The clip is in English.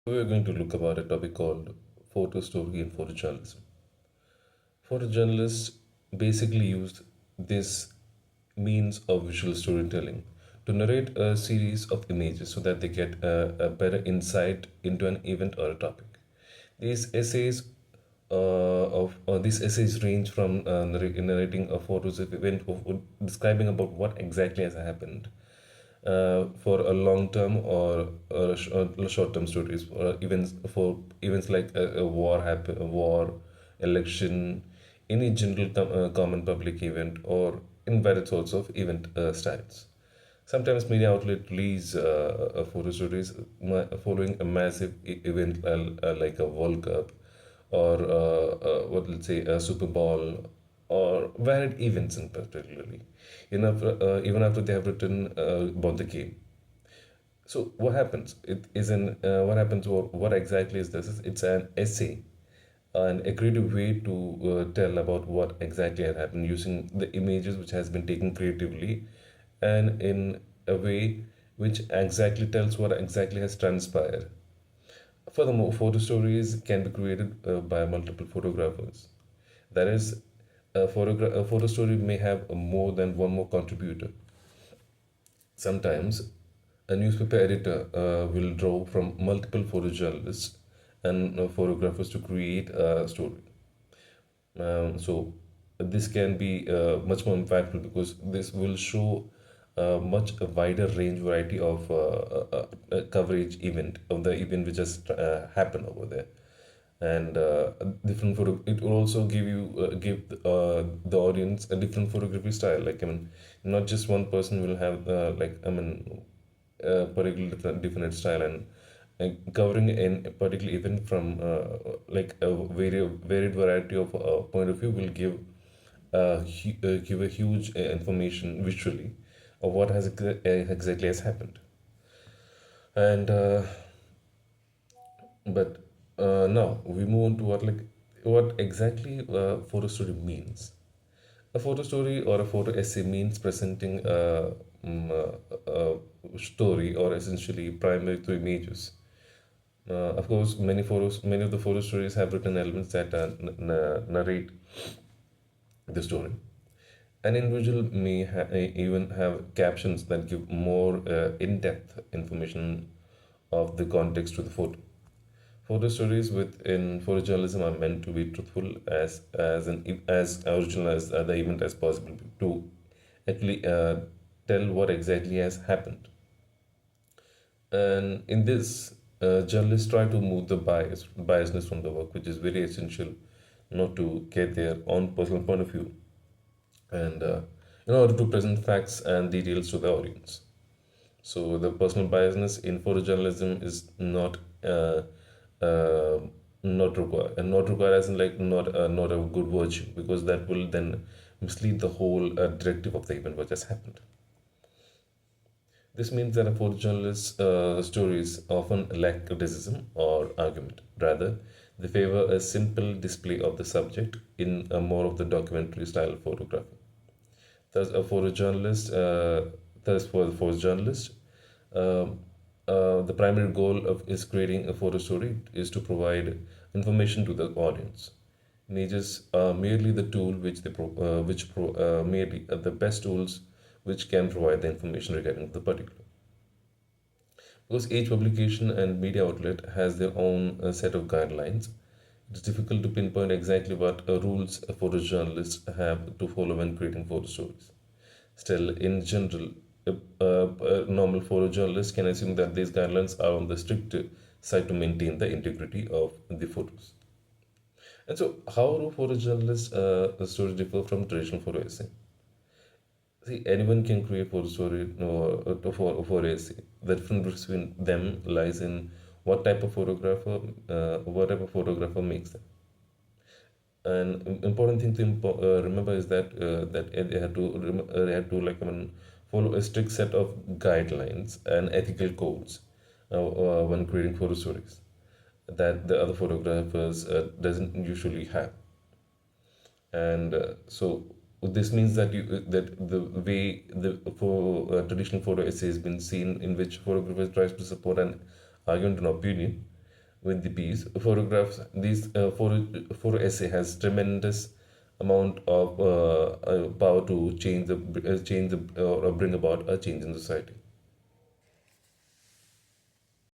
We are going to look about a topic called photo story and photojournalism. Photojournalists basically used this means of visual storytelling to narrate a series of images so that they get a better insight into an event or a topic. These essays range from narrating a photos of event of describing about what exactly has happened for a long term or short term stories or events for events like a war, election, any general common public event or in various sorts of event styles. Sometimes media outlet release photo stories following a massive event like a World Cup or what let's say a Super Bowl or varied events in particularly, even after they have written about the game. So what happens? It is an what happens or what exactly is this? It's an essay and a creative way to tell about what exactly had happened using the images which has been taken creatively and in a way which exactly tells what exactly has transpired. Furthermore, photo stories can be created by multiple photographers. That is, a photo story may have more than one more contributor. Sometimes, a newspaper editor will draw from multiple photojournalists and photographers to create a story. So this can be much more impactful because this will show much a wider range variety of coverage event of the event which has happened over there, and different photo. It will also give the audience a different photography style. Like, I mean, not just one person will have a particular different style, and covering a particular event from like a varied variety of point of view will give a huge information visually of what has exactly has happened. And but now we move on to what exactly photo story means. A photo story or a photo essay means presenting a story or essentially primary through images. Of course, many of the photo stories have written elements that narrate the story. An individual may even have captions that give more in-depth information of the context to the photo. Photo stories within photojournalism are meant to be truthful as original as the event as possible to actually tell what exactly has happened. And in this, journalists try to move the biasness from the work, which is very essential, not to get their own personal point of view, and in order to present facts and details to the audience. So the personal biasness in photojournalism is uh, not required, and not required as in like not a good virtue, because that will then mislead the whole directive of the event what just happened. This means that a photojournalist's stories often lack criticism or argument. Rather, they favor a simple display of the subject in a more of the documentary style photography. Thus, a photojournalist, thus for the photojournalist, um, the primary goal of is creating a photo story is to provide information to the audience. Images are merely the tool merely the best tools which can provide the information regarding the particular. Because each publication and media outlet has their own set of guidelines, it's difficult to pinpoint exactly what rules a photojournalist have to follow when creating photo stories. Still, in general, a normal photojournalist can assume that these guidelines are on the strict side to maintain the integrity of the photos. And so, how do photojournalist stories differ from traditional photo essay? See, anyone can create photo story for essay. The difference between them lies in what type of photographer makes them. An important thing to remember is that they had to follow a strict set of guidelines and ethical codes when creating photo stories that the other photographers doesn't usually have. And so this means that the way the for traditional photo essay has been seen, in which photographers tries to support an argument and opinion, with the piece. Photographs, these photo essay has tremendous amount of power to change the or bring about a change in society.